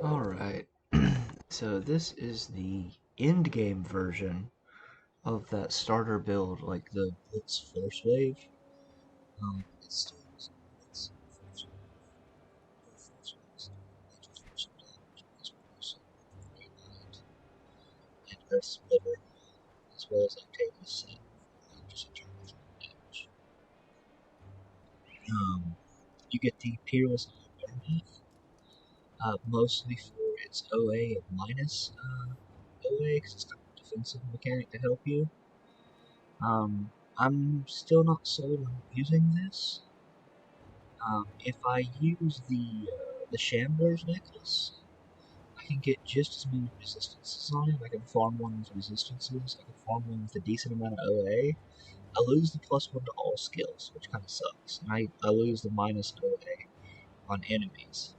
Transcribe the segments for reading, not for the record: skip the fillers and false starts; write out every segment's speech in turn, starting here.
Alright, so this is the end game version of that starter build, like the Blitz Force Wave. It's still using Blitz Force Wave, Force Waves, Major Force Damage, as well as Ray Knight and Earth Splitter, as well as Octavius Set for just internal damage. You get the Peerless Barmath, mostly for its OA of minus OA, because it's got a defensive mechanic to help you. I'm still not sold on using this. If I use the Shambler's necklace, I can get just as many resistances on it. I can farm one with resistances. I can farm one with a decent amount of OA. I lose the +1 to all skills, which kind of sucks. And I lose the minus OA on enemies.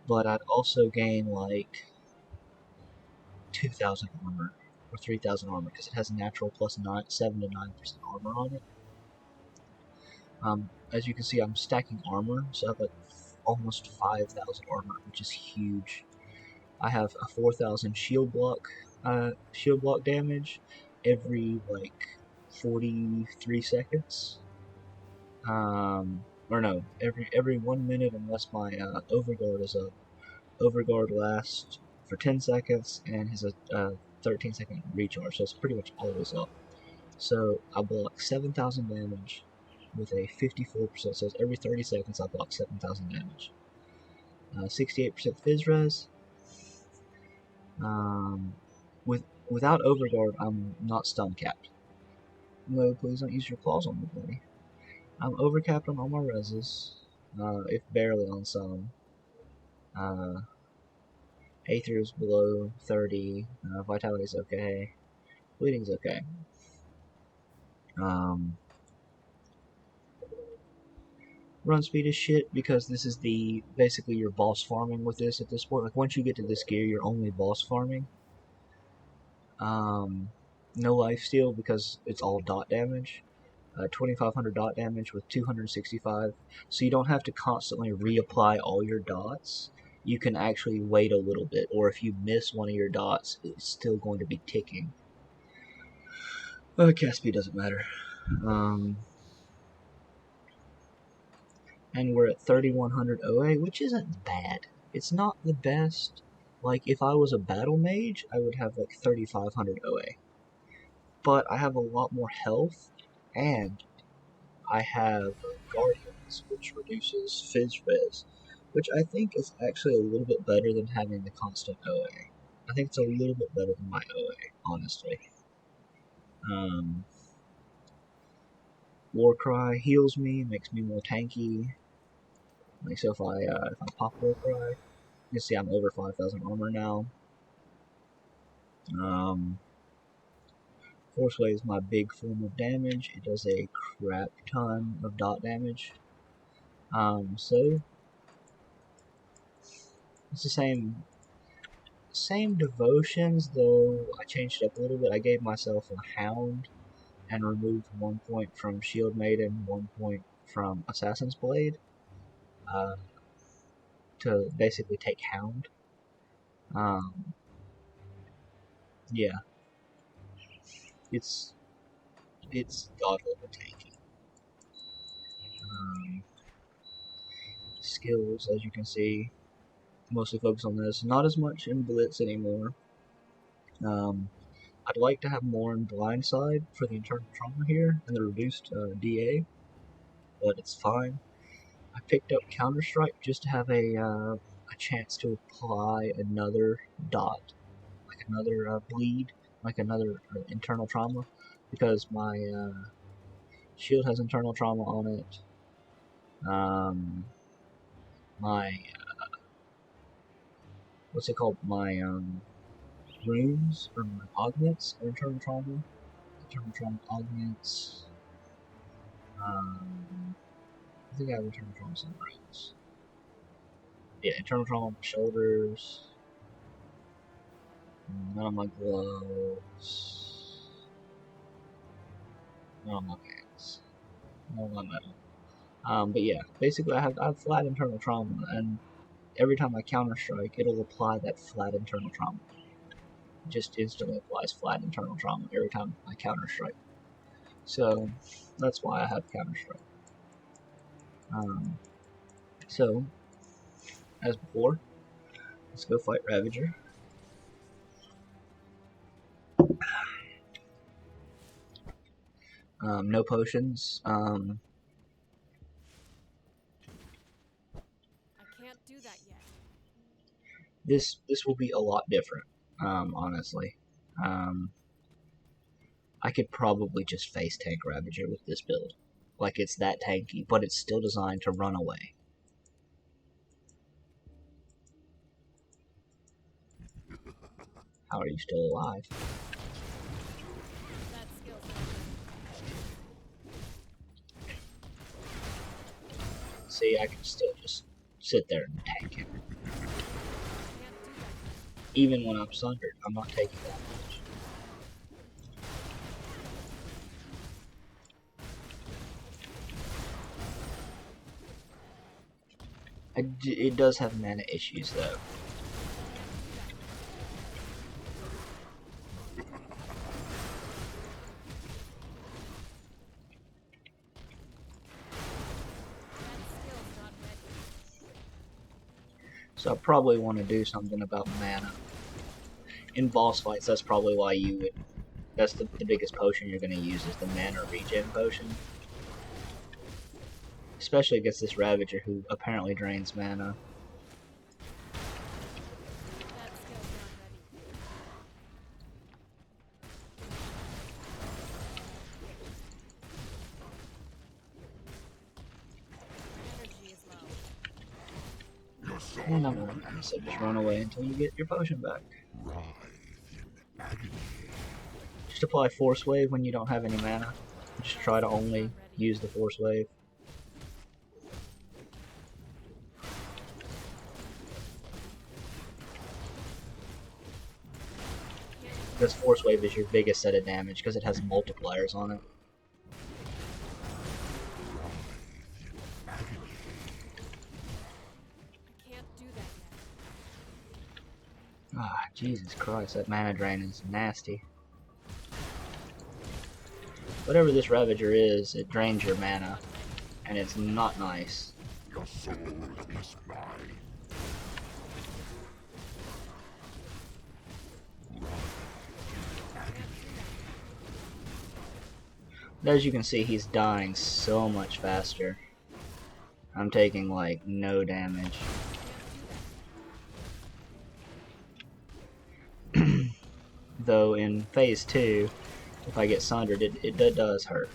But I'd also gain like 2,000 armor or 3,000 armor because it has a natural +7 to 9% armor on it. As you can see, I'm stacking armor, so I have like almost 5,000 armor, which is huge. I have a 4,000 shield block damage every like 43 seconds. Or no, every 1 minute unless my overguard is up. Overguard lasts for 10 seconds and has a 13-second recharge, so it's pretty much always up. So I block 7,000 damage with a 54%, so every 30 seconds I block 7,000 damage. 68% Fizz Res. Without Overguard, I'm not stun capped. No, please don't use your claws on me, buddy. I'm overcapped on all my reses, if barely on some. Aether is below 30, Vitality's okay, Bleeding's okay. Run speed is shit because this is basically your boss farming with this at this point. Like once you get to this gear, you're only boss farming. No lifesteal because it's all dot damage. 2,500 dot damage with 265, so you don't have to constantly reapply all your dots. You can actually wait a little bit, or if you miss one of your dots, it's still going to be ticking. Cast speed doesn't matter. And we're at 3,100 OA, which isn't bad. It's not the best. Like, if I was a battle mage, I would have like 3,500 OA. But I have a lot more health, and I have Guardians, which reduces Fizz Res, which I think is actually a little bit better than having the constant OA. I think it's a little bit better than my OA, honestly. Warcry heals me, makes me more tanky. Like, so if I pop Warcry, you can see I'm over 5,000 armor now. Force Wave is my big form of damage. It does a crap ton of dot damage. So it's the same devotions, though I changed it up a little bit. I gave myself a Hound and removed 1 point from Shield Maiden, 1 point from Assassin's Blade, to basically take Hound. Yeah. It's god level tanky. Skills, as you can see, mostly focus on this. Not as much in Blitz anymore. I'd like to have more in Blindside for the internal trauma here and the reduced DA, but it's fine. I picked up Counter Strike just to have a chance to apply another dot, like another bleed, like another internal trauma, because my shield has internal trauma on it. My what's it called? My runes or my augments are internal trauma. Internal trauma augments. I think I have internal trauma somewhere else. Yeah, internal trauma on my shoulders. None on my gloves. None on my pants. None on my metal. But yeah, basically I have flat internal trauma, and every time I counter strike, it'll apply that flat internal trauma. It just instantly applies flat internal trauma every time I counter strike. So that's why I have counter strike. So as before, let's go fight Ravager. No potions. I can't do that yet. This will be a lot different, honestly. I could probably just face tank Ravager with this build. Like, it's that tanky, but it's still designed to run away. How are you still alive? That skill's See, I can still just sit there and tank him. Even when I'm sundered, I'm not taking that much. It does have mana issues, though. So I probably want to do something about mana. In boss fights, that's probably why you would... That's the biggest potion you're going to use is the mana regen potion. Especially against this Ravager who apparently drains mana. And I'm gonna so just run away until you get your potion back. Just apply Force Wave when you don't have any mana. Just try to only use the Force Wave. This Force Wave is your biggest set of damage because it has multipliers on it. Ah, Jesus Christ, that mana drain is nasty. Whatever this Ravager is, it drains your mana, and it's not nice. Your soul is mine. As you can see, he's dying so much faster. I'm taking, like, no damage. Though in phase 2, if I get sundered, it does hurt.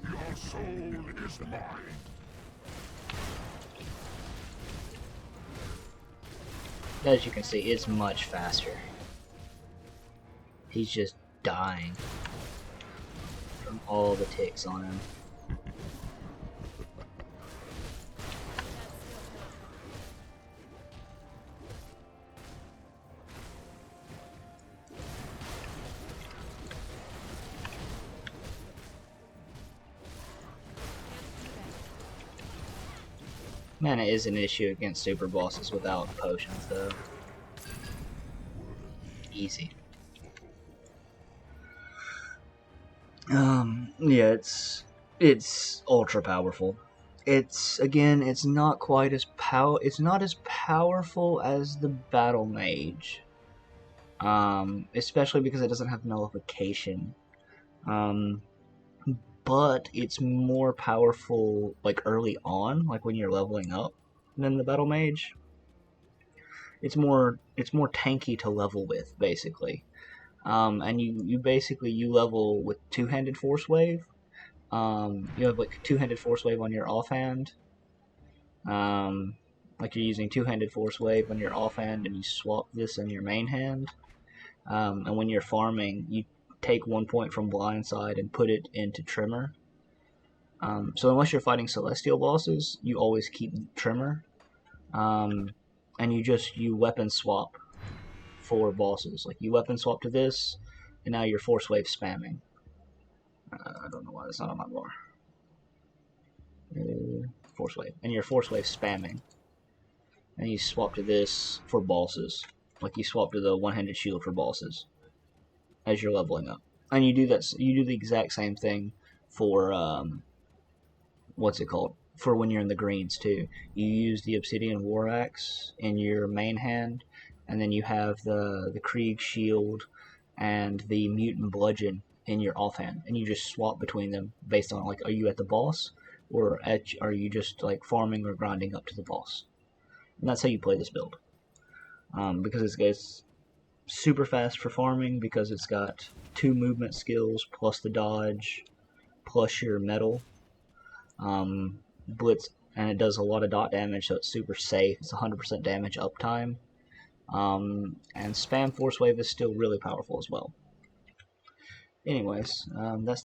Your soul is mine. As you can see, it's much faster. He's just dying from all the ticks on him. Mana is an issue against super bosses without potions, though. Easy. Yeah, it's ultra powerful. It's not quite as it's not as powerful as the battle mage. Especially because it doesn't have nullification. But it's more powerful, like, early on, like when you're leveling up, than the battle mage. It's more tanky to level with, basically. And you basically you level with two-handed force wave. You have like two-handed force wave on your offhand. Like you're using two-handed force wave on your offhand, and you swap this in your main hand. And when you're farming, you take 1 point from blindside and put it into trimmer. So unless you're fighting celestial bosses, you always keep trimmer. And you weapon swap for bosses. Like you weapon swap to this, and now you're force wave spamming. I don't know why that's not on my bar. Force wave, and you're force wave spamming, and you swap to this for bosses. Like you swap to the one-handed shield for bosses as you're leveling up, and you do that. You do the exact same thing for what's it called? For when you're in the greens too. You use the Obsidian War Axe in your main hand, and then you have the Krieg Shield and the Mutant Bludgeon in your offhand, and you just swap between them based on like, are you at the boss, or are you just like farming or grinding up to the boss? And that's how you play this build. Because it's super fast for farming, because it's got 2 movement skills plus the dodge plus your metal. Blitz, and it does a lot of dot damage, so it's super safe. It's 100% damage uptime. And spam force wave is still really powerful as well. Anyways, that's